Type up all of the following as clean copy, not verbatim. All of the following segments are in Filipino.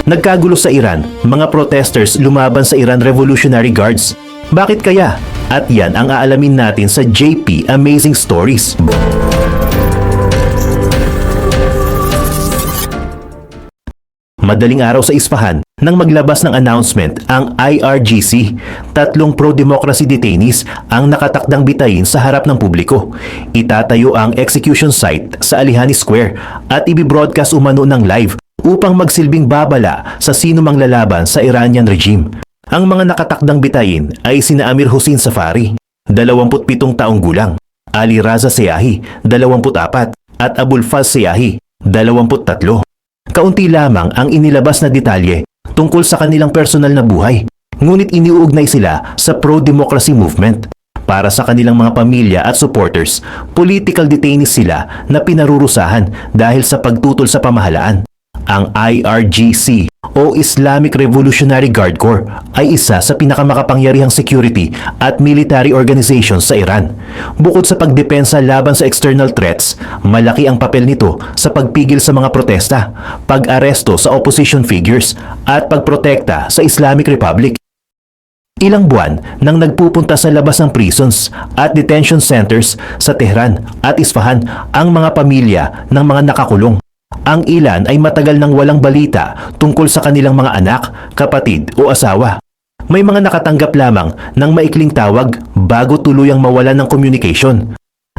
Nagkagulo sa Iran, mga protesters lumaban sa Iran Revolutionary Guards. Bakit kaya? At yan ang aalamin natin sa JP Amazing Stories. Madaling araw sa Isfahan nang maglabas ng announcement ang IRGC, tatlong pro-democracy detainees ang nakatakdang bitayin sa harap ng publiko. Itatayo ang execution site sa Alihani Square at ibibroadcast umano ng live upang magsilbing babala sa sino mang lalaban sa Iranian regime. Ang mga nakatakdang bitayin ay sina Amir Hossein Safari, 27 taong gulang, Ali Raza Seahi, 24, at Abulfaz Seahi, 23. Kaunti lamang ang inilabas na detalye tungkol sa kanilang personal na buhay, ngunit iniuugnay sila sa pro-democracy movement. Para sa kanilang mga pamilya at supporters, political detainees sila na pinarurusahan dahil sa pagtutol sa pamahalaan. Ang IRGC o Islamic Revolutionary Guard Corps ay isa sa pinakamakapangyarihang security at military organizations sa Iran. Bukod sa pagdepensa laban sa external threats, malaki ang papel nito sa pagpigil sa mga protesta, pag-aresto sa opposition figures at pagprotekta sa Islamic Republic. Ilang buwan nang nagpupunta sa labas ng prisons at detention centers sa Tehran at Isfahan ang mga pamilya ng mga nakakulong. Ang ilan ay matagal nang walang balita tungkol sa kanilang mga anak, kapatid o asawa. May mga nakatanggap lamang ng maikling tawag bago tuluyang mawalan ng communication.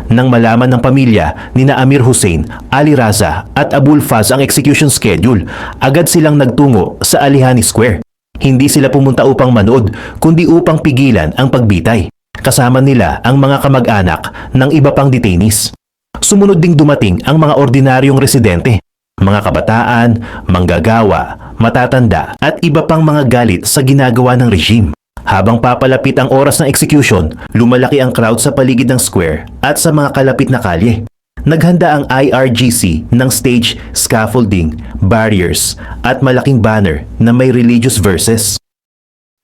Nang malaman ng pamilya ni Amir Hossein, Ali Raza at Abulfaz ang execution schedule, agad silang nagtungo sa Alihani Square. Hindi sila pumunta upang manood, kundi upang pigilan ang pagbitay. Kasama nila ang mga kamag-anak ng iba pang detainees. Sumunod ding dumating ang mga ordinaryong residente, mga kabataan, manggagawa, matatanda at iba pang mga galit sa ginagawa ng regime. Habang papalapit ang oras ng execution, lumalaki ang crowd sa paligid ng square at sa mga kalapit na kalye. Naghanda ang IRGC ng stage, scaffolding, barriers at malaking banner na may religious verses.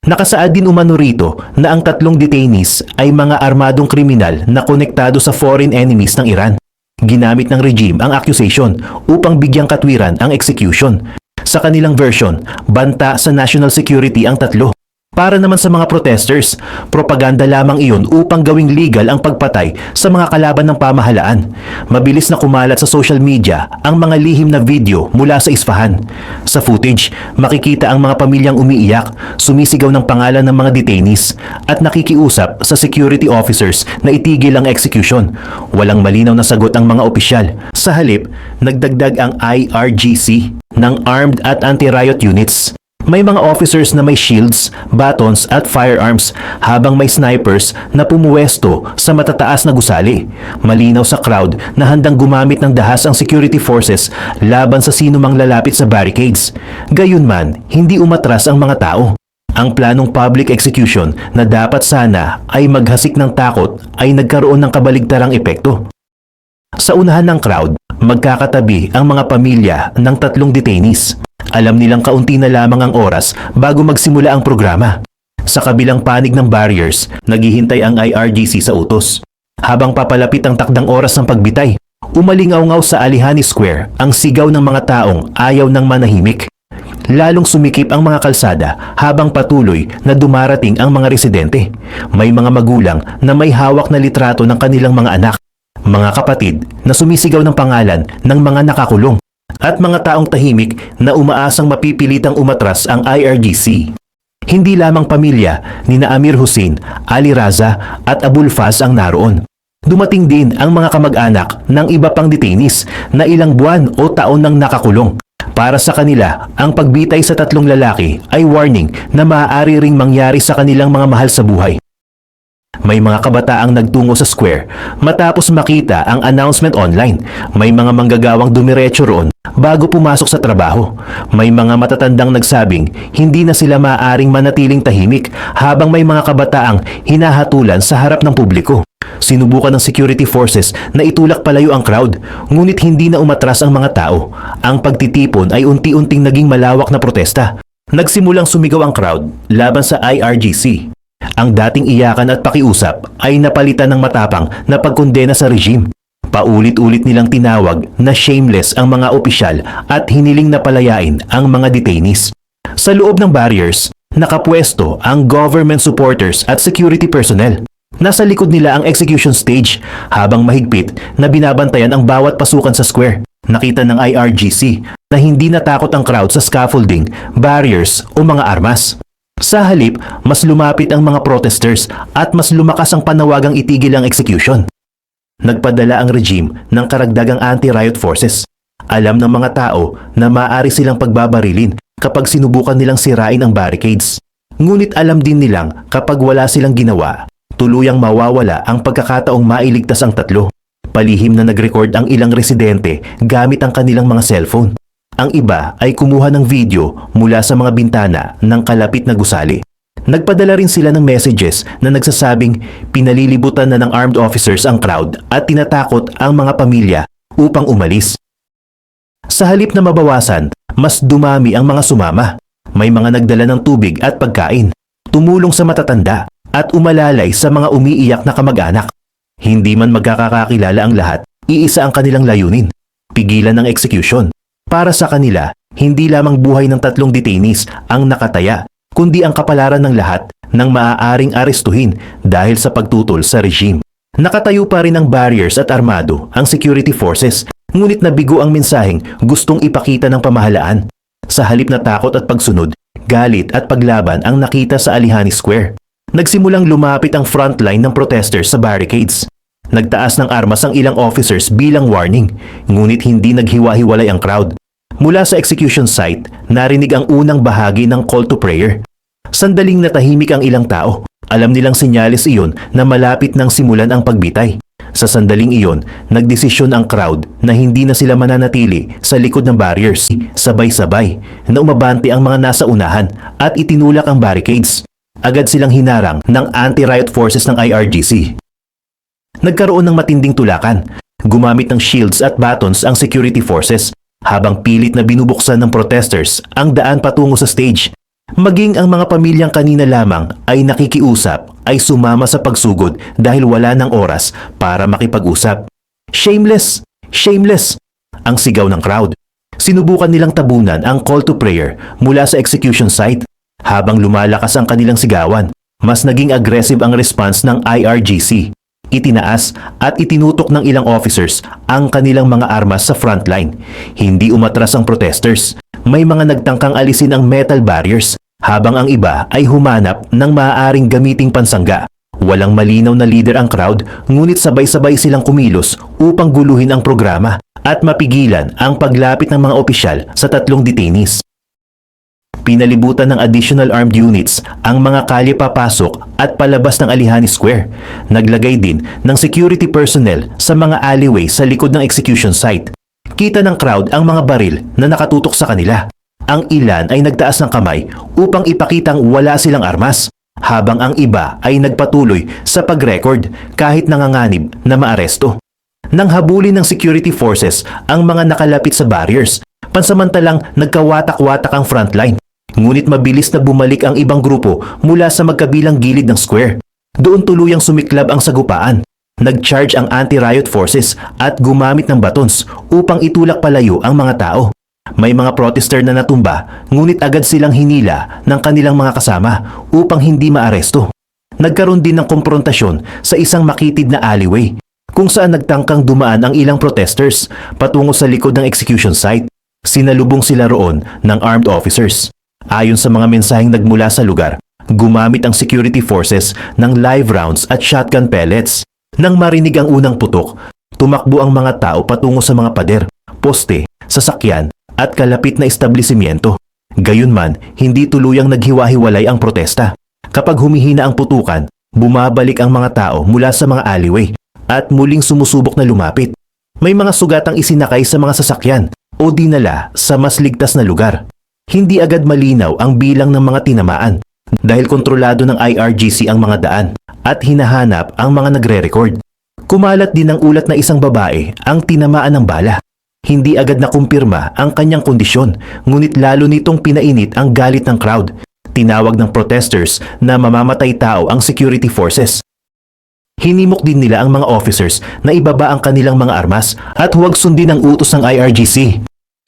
Nakasaad din umano rito na ang tatlong detainees ay mga armadong kriminal na konektado sa foreign enemies ng Iran. Ginamit ng regime ang accusation upang bigyang katwiran ang execution. Sa kanilang version, banta sa national security ang tatlo. Para naman sa mga protesters, propaganda lamang iyon upang gawing legal ang pagpatay sa mga kalaban ng pamahalaan. Mabilis na kumalat sa social media ang mga lihim na video mula sa Isfahan. Sa footage, makikita ang mga pamilyang umiiyak, sumisigaw ng pangalan ng mga detainees at nakikiusap sa security officers na itigil ang execution. Walang malinaw na sagot ang mga opisyal. Sa halip, nagdagdag ang IRGC ng armed at anti-riot units. May mga officers na may shields, batons at firearms habang may snipers na pumuwesto sa matataas na gusali. Malinaw sa crowd na handang gumamit ng dahas ang security forces laban sa sino mang lalapit sa barricades. Gayunman, hindi umatras ang mga tao. Ang planong public execution na dapat sana ay maghasik ng takot ay nagkaroon ng kabaligtarang epekto. Sa unahan ng crowd, magkakatabi ang mga pamilya ng tatlong detainees. Alam nilang kaunti na lamang ang oras bago magsimula ang programa. Sa kabilang panig ng barriers, naghihintay ang IRGC sa utos. Habang papalapit ang takdang oras ng pagbitay, umalingaw-ngaw sa Alihani Square ang sigaw ng mga taong ayaw ng manahimik. Lalong sumikip ang mga kalsada habang patuloy na dumarating ang mga residente. May mga magulang na may hawak na litrato ng kanilang mga anak, mga kapatid na sumisigaw ng pangalan ng mga nakakulong, at mga taong tahimik na umaasang mapipilitang umatras ang IRGC. Hindi lamang pamilya ni Amir Hossein, Ali Raza at Abulfaz ang naroon. Dumating din ang mga kamag-anak ng iba pang detainees na ilang buwan o taon nang nakakulong. Para sa kanila, ang pagbitay sa tatlong lalaki ay warning na maaari ring mangyari sa kanilang mga mahal sa buhay. May mga kabataang nagtungo sa square matapos makita ang announcement online. May mga manggagawang dumiretso roon bago pumasok sa trabaho. May mga matatandang nagsabing hindi na sila maaaring manatiling tahimik habang may mga kabataang hinahatulan sa harap ng publiko. Sinubukan ng security forces na itulak palayo ang crowd, ngunit hindi na umatras ang mga tao. Ang pagtitipon ay unti-unting naging malawak na protesta. Nagsimulang sumigaw ang crowd laban sa IRGC. Ang dating iyakan at pakiusap ay napalitan ng matapang na pagkondena sa regime. Paulit-ulit nilang tinawag na shameless ang mga opisyal at hiniling na palayain ang mga detainees. Sa loob ng barriers, nakapwesto ang government supporters at security personnel. Nasa likod nila ang execution stage habang mahigpit na binabantayan ang bawat pasukan sa square. Nakita ng IRGC na hindi natakot ang crowd sa scaffolding, barriers o mga armas. Sa halip, mas lumapit ang mga protesters at mas lumakas ang panawagang itigil ang execution. Nagpadala ang regime ng karagdagang anti-riot forces. Alam ng mga tao na maaari silang pagbabarilin kapag sinubukan nilang sirain ang barricades. Ngunit alam din nilang kapag wala silang ginawa, tuluyang mawawala ang pagkakataong mailigtas ang tatlo. Palihim na nag-record ang ilang residente gamit ang kanilang mga cellphone. Ang iba ay kumuha ng video mula sa mga bintana ng kalapit na gusali. Nagpadala rin sila ng messages na nagsasabing pinalilibutan na ng armed officers ang crowd at tinatakot ang mga pamilya upang umalis. Sa halip na mabawasan, mas dumami ang mga sumama. May mga nagdala ng tubig at pagkain, tumulong sa matatanda at umalalay sa mga umiiyak na kamag-anak. Hindi man magkakakilala ang lahat, iisa ang kanilang layunin, pigilan ng execution. Para sa kanila, hindi lamang buhay ng tatlong detainees ang nakataya, kundi ang kapalaran ng lahat ng maaaring arestuhin dahil sa pagtutol sa regime. Nakatayo pa rin ang barriers at armado ang security forces, ngunit nabigo ang mensaheng gustong ipakita ng pamahalaan. Sa halip na takot at pagsunod, galit at paglaban ang nakita sa Alihani Square. Nagsimulang lumapit ang frontline ng protesters sa barricades. Nagtaas ng armas ang ilang officers bilang warning, ngunit hindi naghiwa-hiwalay ang crowd. Mula sa execution site, narinig ang unang bahagi ng call to prayer. Sandaling natahimik ang ilang tao. Alam nilang senyales iyon na malapit nang simulan ang pagbitay. Sa sandaling iyon, nagdesisyon ang crowd na hindi na sila mananatili sa likod ng barriers. Sabay-sabay na umabante ang mga nasa unahan at itinulak ang barricades. Agad silang hinarang ng anti-riot forces ng IRGC. Nagkaroon ng matinding tulakan. Gumamit ng shields at batons ang security forces habang pilit na binubuksan ng protesters ang daan patungo sa stage. Maging ang mga pamilyang kanina lamang ay nakikiusap ay sumama sa pagsugod dahil wala ng oras para makipag-usap. Shameless! Shameless! Ang sigaw ng crowd. Sinubukan nilang tabunan ang call to prayer mula sa execution site. Habang lumalakas ang kanilang sigawan, mas naging aggressive ang response ng IRGC. Itinaas at itinutok ng ilang officers ang kanilang mga armas sa frontline. Hindi umatras ang protesters. May mga nagtangkang alisin ang metal barriers, habang ang iba ay humanap ng maaaring gamiting pansangga. Walang malinaw na leader ang crowd, ngunit sabay-sabay silang kumilos upang guluhin ang programa at mapigilan ang paglapit ng mga opisyal sa tatlong detainees. Pinalibutan ng additional armed units ang mga kalye papasok at palabas ng Alihani Square. Naglagay din ng security personnel sa mga alleyway sa likod ng execution site. Kita ng crowd ang mga baril na nakatutok sa kanila. Ang ilan ay nagtaas ng kamay upang ipakitang wala silang armas, habang ang iba ay nagpatuloy sa pag-record kahit nanganganib na maaresto. Nang habulin ng security forces ang mga nakalapit sa barriers, pansamantalang nagkawatak-watak ang frontline. Ngunit mabilis na bumalik ang ibang grupo mula sa magkabilang gilid ng square. Doon tuluyang sumiklab ang sagupaan. Nag-charge ang anti-riot forces at gumamit ng batons upang itulak palayo ang mga tao. May mga protester na natumba, ngunit agad silang hinila ng kanilang mga kasama upang hindi maaresto. Nagkaroon din ng komprontasyon sa isang makitid na alleyway, kung saan nagtangkang dumaan ang ilang protesters patungo sa likod ng execution site. Sinalubong sila roon ng armed officers. Ayon sa mga mensaheng nagmula sa lugar, gumamit ang security forces ng live rounds at shotgun pellets. Nang marinig ang unang putok, tumakbo ang mga tao patungo sa mga pader, poste, sasakyan at kalapit na establishmento. Gayunman, hindi tuluyang naghiwa-hiwalay ang protesta. Kapag humihina ang putukan, bumabalik ang mga tao mula sa mga alleyway at muling sumusubok na lumapit. May mga sugatang isinakay sa mga sasakyan o dinala sa mas ligtas na lugar. Hindi agad malinaw ang bilang ng mga tinamaan dahil kontrolado ng IRGC ang mga daan at hinahanap ang mga nagre-record. Kumalat din ang ulat na isang babae ang tinamaan ng bala. Hindi agad nakumpirma ang kanyang kondisyon, ngunit lalo nitong pinainit ang galit ng crowd. Tinawag ng protesters na mamamatay tao ang security forces. Hinimok din nila ang mga officers na ibaba ang kanilang mga armas at huwag sundin ang utos ng IRGC.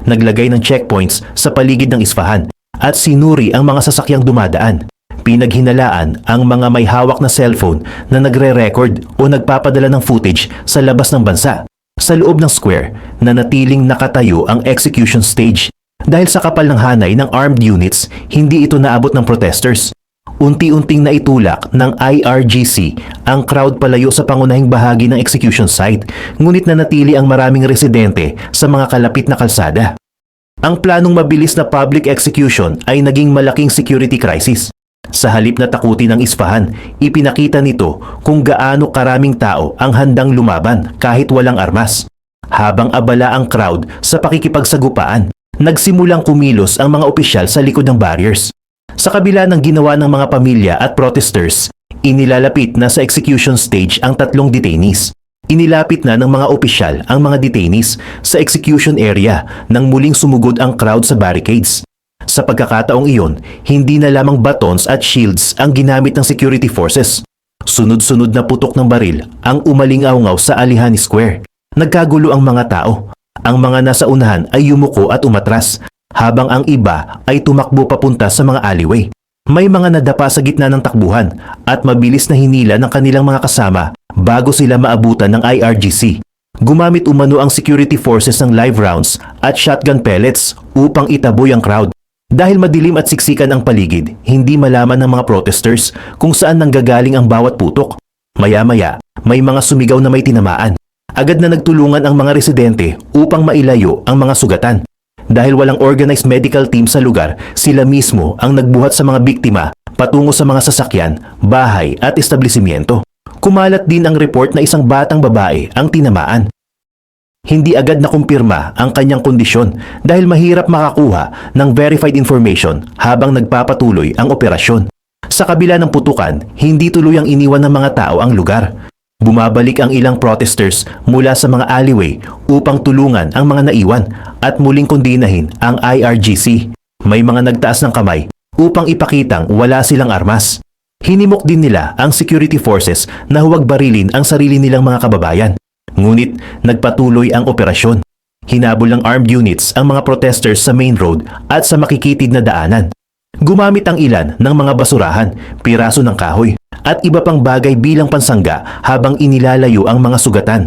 Naglagay ng checkpoints sa paligid ng Isfahan at sinuri ang mga sasakyang dumadaan. Pinaghinalaan ang mga may hawak na cellphone na nagre-record o nagpapadala ng footage sa labas ng bansa. Sa loob ng square, nanatiling nakatayo ang execution stage. Dahil sa kapal ng hanay ng armed units, hindi ito naabot ng protesters. Unti-unting naitulak ng IRGC ang crowd palayo sa pangunahing bahagi ng execution site, ngunit nanatili ang maraming residente sa mga kalapit na kalsada. Ang planong mabilis na public execution ay naging malaking security crisis. Sa halip na takutin ng Isfahan, ipinakita nito kung gaano karaming tao ang handang lumaban kahit walang armas. Habang abala ang crowd sa pakikipagsagupaan, nagsimulang kumilos ang mga opisyal sa likod ng barriers. Sa kabila ng ginawa ng mga pamilya at protesters, inilalapit na sa execution stage ang 3 detainees. Inilapit na ng mga opisyal ang mga detainees sa execution area nang muling sumugod ang crowd sa barricades. Sa pagkakataong iyon, hindi na lamang batons at shields ang ginamit ng security forces. Sunod-sunod na putok ng baril ang umalingaw-ngaw sa Alihani Square. Nagkagulo ang mga tao. Ang mga nasa unahan ay yumuko at umatras, habang ang iba ay tumakbo papunta sa mga alleyway. May mga nadapa sa gitna ng takbuhan at mabilis na hinila ng kanilang mga kasama bago sila maabutan ng IRGC. Gumamit umano ang security forces ng live rounds at shotgun pellets upang itaboy ang crowd. Dahil madilim at siksikan ang paligid, hindi malaman ng mga protesters kung saan nanggagaling ang bawat putok. Maya-maya, may mga sumigaw na may tinamaan. Agad na nagtulungan ang mga residente upang mailayo ang mga sugatan. Dahil walang organized medical team sa lugar, sila mismo ang nagbuhat sa mga biktima patungo sa mga sasakyan, bahay at establishmento. Kumalat din ang report na isang batang babae ang tinamaan. Hindi agad nakumpirma ang kanyang kondisyon dahil mahirap makakuha ng verified information habang nagpapatuloy ang operasyon. Sa kabila ng putukan, hindi tuluyang iniwan ng mga tao ang lugar. Bumabalik ang ilang protesters mula sa mga alleyway upang tulungan ang mga naiwan at muling kondinahin ang IRGC. May mga nagtaas ng kamay upang ipakitang wala silang armas. Hinimok din nila ang security forces na huwag barilin ang sarili nilang mga kababayan. Ngunit nagpatuloy ang operasyon. Hinabol ng armed units ang mga protesters sa main road at sa makikitid na daanan. Gumamit ang ilan ng mga basurahan, piraso ng kahoy, at iba pang bagay bilang pansangga habang inilalayo ang mga sugatan.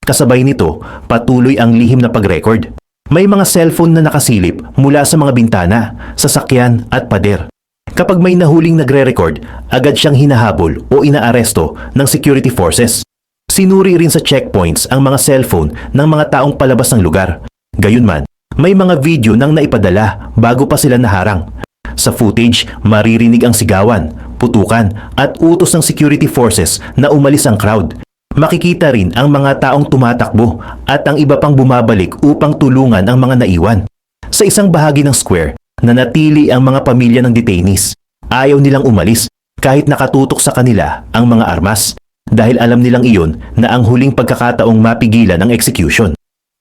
Kasabay nito, patuloy ang lihim na pag-record. May mga cellphone na nakasilip mula sa mga bintana, sasakyan at pader. Kapag may nahuling nagre-record, agad siyang hinahabol o inaaresto ng security forces. Sinuri rin sa checkpoints ang mga cellphone ng mga taong palabas ng lugar. Gayunman, may mga video nang naipadala bago pa sila naharang. Sa footage, maririnig ang sigawan, putukan at utos ng security forces na umalis ang crowd. Makikita rin ang mga taong tumatakbo at ang iba pang bumabalik upang tulungan ang mga naiwan. Sa isang bahagi ng square, nanatili ang mga pamilya ng detainees. Ayaw nilang umalis kahit nakatutok sa kanila ang mga armas. Dahil alam nilang iyon na ang huling pagkakataong mapigilan ang execution.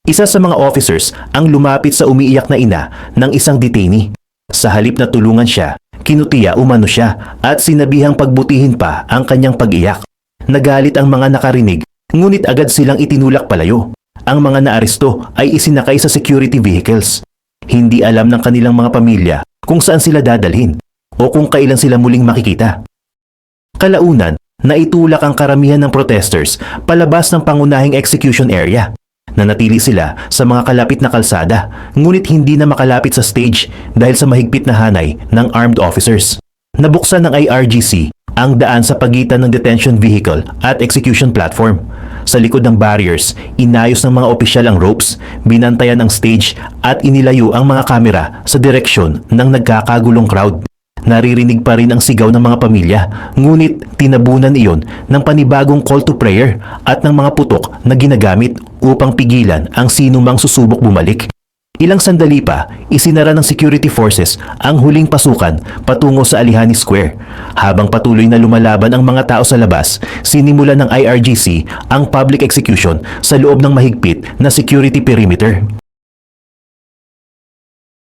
Isa sa mga officers ang lumapit sa umiiyak na ina ng isang detainee. Sa halip na tulungan siya, kinutiya umano siya at sinabihang pagbutihin pa ang kanyang pag-iyak. Nagalit ang mga nakarinig, ngunit agad silang itinulak palayo. Ang mga naaresto ay isinakay sa security vehicles. Hindi alam ng kanilang mga pamilya kung saan sila dadalhin o kung kailan sila muling makikita. Kalaunan, naitulak ang karamihan ng protesters palabas ng pangunahing execution area. Nanatili sila sa mga kalapit na kalsada, ngunit hindi na makalapit sa stage dahil sa mahigpit na hanay ng armed officers. Nabuksan ng IRGC ang daan sa pagitan ng detention vehicle at execution platform. Sa likod ng barriers, inayos ng mga opisyal ang ropes, binantayan ang stage at inilayo ang mga kamera sa direksyon ng nagkakagulong crowd. Naririnig pa rin ang sigaw ng mga pamilya, ngunit tinabunan iyon ng panibagong call to prayer at ng mga putok na ginagamit upang pigilan ang sinumang susubok bumalik. Ilang sandali pa, isinara ng security forces ang huling pasukan patungo sa Alihani Square. Habang patuloy na lumalaban ang mga tao sa labas, sinimulan ng IRGC ang public execution sa loob ng mahigpit na security perimeter.